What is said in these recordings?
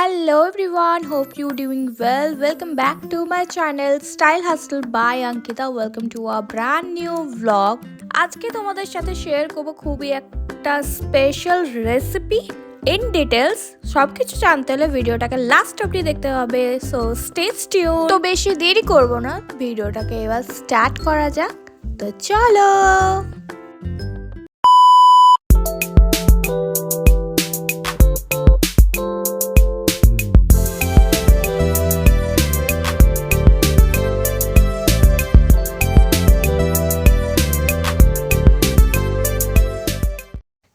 Hello everyone, hope you doing well. Welcome back to my channel Style Hustle by Ankita. Welcome to a brand new vlog. আজকে তোমাদের সাথে share করব খুবই একটা special recipe in details. সবকিছু জানতে হলে ভিডিওটাকে লাস্ট অবধি দেখতে হবে, সো স্টে টিউন। তো বেশি দেরি করব না, ভিডিওটাকে এবার স্টার্ট করা যাক। তো চলো।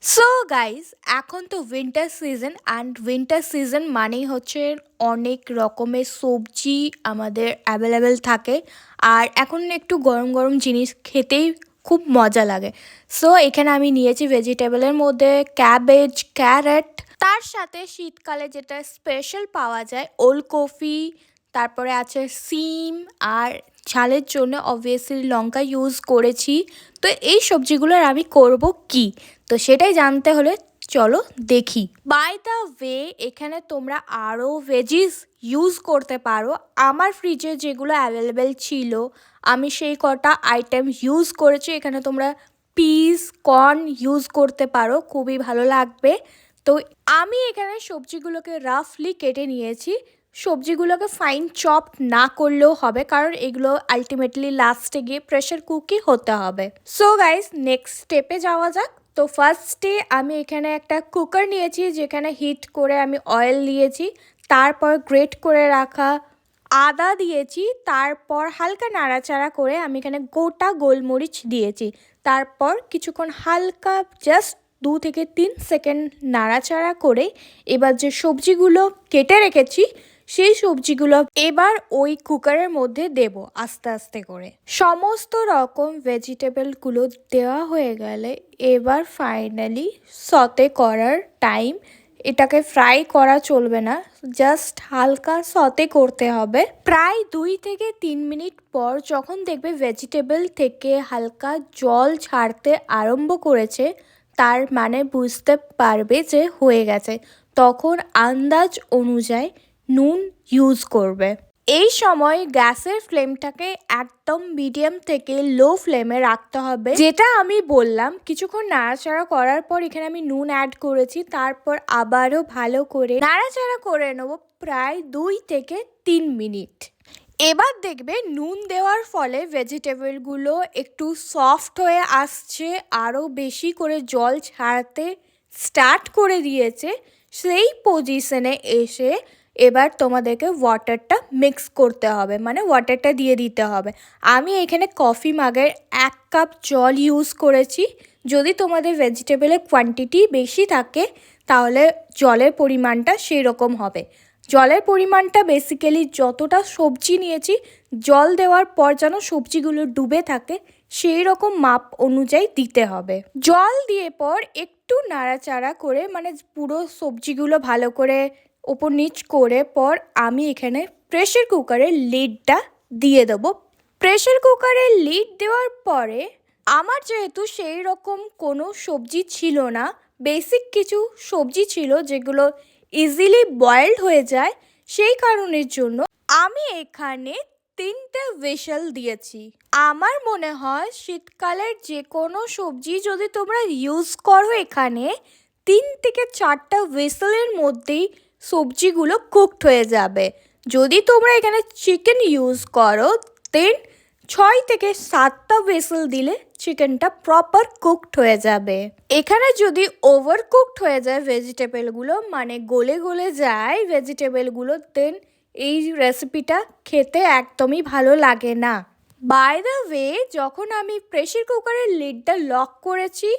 সো গাইজ, এখন তো winter season and winter season মানেই হচ্ছে অনেক রকমের সবজি আমাদের অ্যাভেলেবেল থাকে, আর এখন একটু গরম গরম জিনিস খেতেই খুব মজা লাগে। সো এখানে আমি নিয়েছি ভেজিটেবলের মধ্যে ক্যাবেজ, ক্যারেট, তার সাথে শীতকালে যেটা স্পেশাল পাওয়া যায় ওলকপি, তারপরে আছে সিম, আর ঝালের জন্য অবভিয়াসলি লঙ্কা ইউজ করেছি। তো এই সবজিগুলোর আমি করব কি, তো সেটাই জানতে হলে চলো দেখি। বাই দ্য ওয়ে, এখানে তোমরা আরও ভেজিস ইউজ করতে পারো। আমার ফ্রিজে যেগুলো অ্যাভেলেবেল ছিল আমি সেই কটা আইটেম ইউজ করেছি। এখানে তোমরা পিস, কর্ন ইউজ করতে পারো, খুবই ভালো লাগবে। তো আমি এখানে সবজিগুলোকে রাফলি কেটে নিয়েছি। সবজিগুলোকে ফাইন চপ না করলেও হবে, কারণ এগুলো আলটিমেটলি লাস্টে গিয়ে প্রেশার কুকই হতে হবে। সো গাইস, নেক্সট স্টেপে যাওয়া যাক। তো ফার্স্টে আমি এখানে একটা কুকার নিয়েছি, যেখানে হিট করে আমি অয়েল দিয়েছি, তারপর গ্রেট করে রাখা আদা দিয়েছি, তারপর হালকা নাড়াচাড়া করে আমি এখানে গোটা গোলমরিচ দিয়েছি। তারপর কিছুক্ষণ হালকা জাস্ট 2 থেকে 3 সেকেন্ড নাড়াচাড়া করে এবার যে সবজিগুলো কেটে রেখেছি সেই সবজিগুলো এবার ওই কুকারের মধ্যে দেব আস্তে আস্তে করে। সমস্ত রকম ভেজিটেবলগুলো দেওয়া হয়ে গেলে এবার ফাইনালি সতে করার টাইম। এটাকে ফ্রাই করা চলবে না, জাস্ট হালকা সতে করতে হবে। প্রায় 2 থেকে 3 মিনিট পর যখন দেখবে ভেজিটেবল থেকে হালকা জল ছাড়তে আরম্ভ করেছে, তার মানে বুঝতে পারবে যে হয়ে গেছে। তখন আন্দাজ অনুযায়ী নুন ইউজ করবে। এই সময় গ্যাসের ফ্লেমটাকে একদম মিডিয়াম থেকে লো ফ্লেমে রাখতে হবে, যেটা আমি বললাম। কিছুক্ষণ নাড়াচাড়া করার পর এখানে আমি নুন অ্যাড করেছি, তারপর আবারও ভালো করে নাড়াচাড়া করে নেব প্রায় 2 থেকে 3 মিনিট। এবার দেখবে নুন দেওয়ার ফলে ভেজিটেবলগুলো একটু সফট হয়ে আসছে, আরও বেশি করে জল ছাড়তে স্টার্ট করে দিয়েছে। সেই পজিশনে এসে এবার তোমাদেরকে ওয়াটারটা মিক্স করতে হবে, মানে ওয়াটারটা দিয়ে দিতে হবে। আমি এখানে কফি মাগের 1 কাপ জল ইউজ করেছি। যদি তোমাদের ভেজিটেবলের কোয়ান্টিটি বেশি থাকে তাহলে জলের পরিমাণটা সেই রকম হবে। জলের পরিমাণটা বেসিক্যালি যতটা সবজি নিয়েছি জল দেওয়ার পর যেন সবজিগুলো ডুবে থাকে সেই রকম মাপ অনুযায়ী দিতে হবে। জল দিয়ে পর একটু নাড়াচাড়া করে, মানে পুরো সবজিগুলো ভালো করে ওপর নিচ করে পর আমি এখানে প্রেশার কুকারের লিডটা দিয়ে দেবো। প্রেশার কুকারের লিড দেওয়ার পরে আমার যেহেতু সেই রকম কোনো সবজি ছিল না, বেসিক কিছু সবজি ছিল যেগুলো ইজিলি বয়েলড হয়ে যায়, সেই কারণের জন্য আমি এখানে 3টে হুইসেল দিয়েছি। আমার মনে হয় শীতকালের যে কোনো সবজি যদি তোমরা ইউজ করো, এখানে 3 থেকে 4টা হুইসেলের মধ্যেই সবজিগুলো কুকড হয়ে যাবে। যদি তোমরা এখানে চিকেন ইউজ করো দেন 6 থেকে 7টা হুইসেল দিলে চিকেনটা প্রপার কুকড হয়ে যাবে। এখানে যদি ওভার কুকড হয়ে যায় ভেজিটেবলগুলো, মানে গলে গলে যায় ভেজিটেবলগুলো, দেন এই রেসিপিটা খেতে একদমই ভালো লাগে না। বাই দ্য ওয়ে, যখন আমি প্রেশার কুকারের লিডটা লক করেছি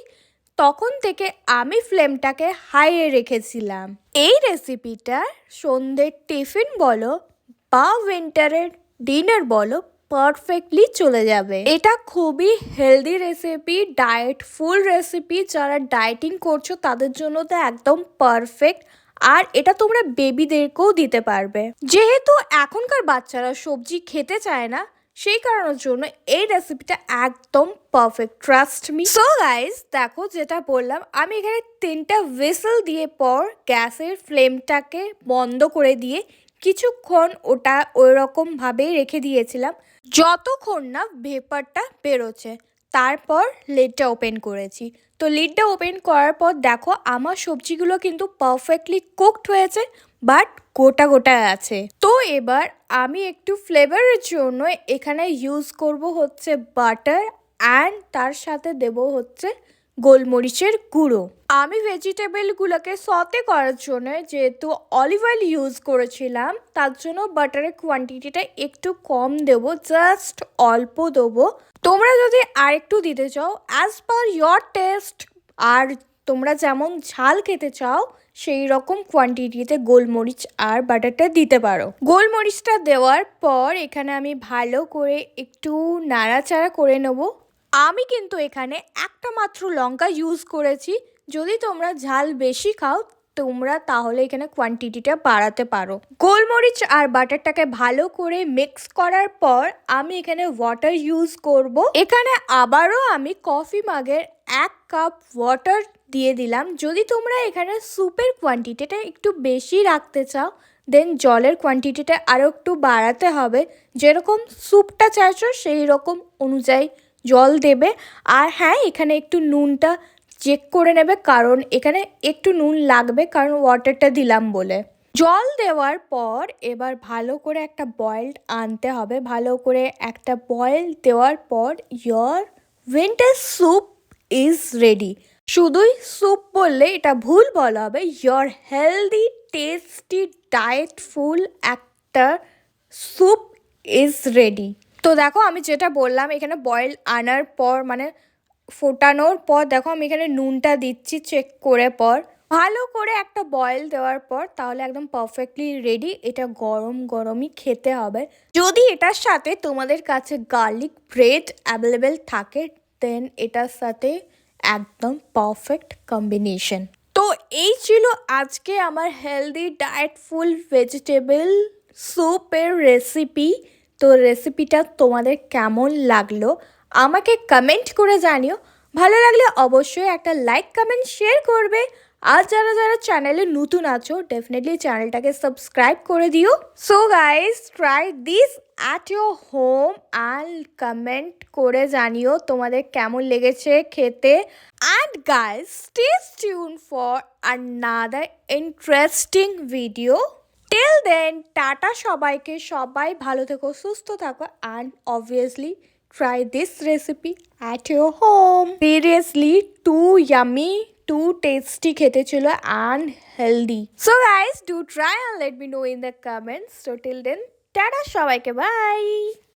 তখন থেকে আমি ফ্লেমটাকে হাইয়ে রেখেছিলাম। এই রেসিপিটা সন্ধ্যের টিফিন বলো বা উইন্টারের ডিনার বলো পারফেক্টলি চলে যাবে। এটা খুবই হেলদি রেসিপি, ডায়েট ফুল রেসিপি। যারা ডায়েটিং করছো তাদের জন্য তো একদম পারফেক্ট, আর এটা তোমরা বেবিদেরকেও দিতে পারবে। যেহেতু এখনকার বাচ্চারা সবজি খেতে চায় না, সেই কারণের জন্য এই রেসিপিটা একদম perfect, trust me. So guys, দেখো যেটা বললাম, আমি এখানে 3টা হুইসেল দিয়ে পর গ্যাসের ফ্লেমটাকে বন্ধ করে দিয়ে কিছুক্ষণ ওটা ওইরকমভাবেই রেখে দিয়েছিলাম যতক্ষণ না ভেপারটা বেরোচ্ছে। তারপর লিডটা ওপেন করেছি। তো লিডটা ওপেন করার পর দেখো আমার সবজিগুলো কিন্তু পারফেক্টলি কুকড হয়েছে, বাট গোটা গোটা আছে। তো এবার আমি একটু ফ্লেভারের জন্য এখানে ইউজ করব হচ্ছে বাটার অ্যান্ড তার সাথে দেব হচ্ছে গোলমরিচের গুঁড়ো। আমি ভেজিটেবলগুলোকে সতে করার জন্য যেহেতু অলিভ অয়েল ইউজ করেছিলাম, তার জন্য বাটারের কোয়ান্টিটিটা একটু কম দেবো, জাস্ট অল্প দেবো। তোমরা যদি আরেকটু দিতে চাও অ্যাজ পার ইয়োর টেস্ট, আর তোমরা যেমন ঝাল খেতে চাও সেই রকম কোয়ান্টিটিতে গোলমরিচ আর বাটারটা দিতে পারো। গোলমরিচটা দেওয়ার পর এখানে আমি ভালো করে একটু নাড়াচাড়া করে নেবো। আমি কিন্তু এখানে একটা মাত্র লঙ্কা ইউজ করেছি। যদি তোমরা ঝাল বেশি খাও তোমরা তাহলে এখানে কোয়ান্টিটিটা বাড়াতে পারো। গোলমরিচ আর বাটারটাকে ভালো করে মিক্স করার পর আমি এখানে ওয়াটার ইউজ করব। এখানে আবারও আমি কফি মাগের 1 কাপ ওয়াটার দিয়ে দিলাম। যদি তোমরা এখানে স্যুপের কোয়ান্টিটিটা একটু বেশি রাখতে চাও দেন জলের কোয়ান্টিটিটা আরও একটু বাড়াতে হবে। যেরকম স্যুপটা চাইছো সেই রকম অনুযায়ী জল দেবে। আর হ্যাঁ, এখানে একটু নুনটা চেক করে নেবে, কারণ এখানে একটু নুন লাগবে, কারণ ওয়াটারটা দিলাম বলে। জল দেওয়ার পর এবার ভালো করে একটা বয়েল আনতে হবে। ভালো করে একটা বয়েল দেওয়ার পর your winter soup is ready. শুধুই স্যুপ বললে এটা ভুল বলা হবে, ইয়োর হেলদি টেস্টি ডায়েটফুল একটা স্যুপ ইজ রেডি। তো দেখো আমি যেটা বললাম, এখানে বয়েল আনার পর মানে ফোটানোর পর দেখো আমি এখানে নুনটা দিচ্ছি চেক করে পর। ভালো করে একটা বয়েল দেওয়ার পর তাহলে একদম পারফেক্টলি রেডি। এটা গরম গরমই খেতে হবে। যদি এটার সাথে তোমাদের কাছে গার্লিক ব্রেড অ্যাভেলেবেল থাকে দেন এটার সাথে একদম পারফেক্ট কম্বিনেশন। তো এই ছিল আজকে আমার হেলদি ডায়েটফুল ভেজিটেবল স্যুপের রেসিপি। তো রেসিপিটা তোমাদের কেমন লাগলো আমাকে কমেন্ট করে জানিও। ভালো লাগলে অবশ্যই একটা লাইক কমেন্ট শেয়ার করবে। আর যারা যারা চ্যানেলে নতুন আছো ডেফিনেটলি চ্যানেলটাকে সাবস্ক্রাইব করে দিও। So guys, try this at your home and comment করে জানিও তোমাদের কেমন লেগেছে খেতে। And guys, stay tune for another interesting video. Till then tata সবাইকে। সবাই ভালো থেকো, সুস্থ থাকো and obviously try this recipe at your home. Seriously, too yummy, too tasty খেতে ছিল and healthy. So guys, do try and let me know in the comments. So till then, tata সবাইকে, bye.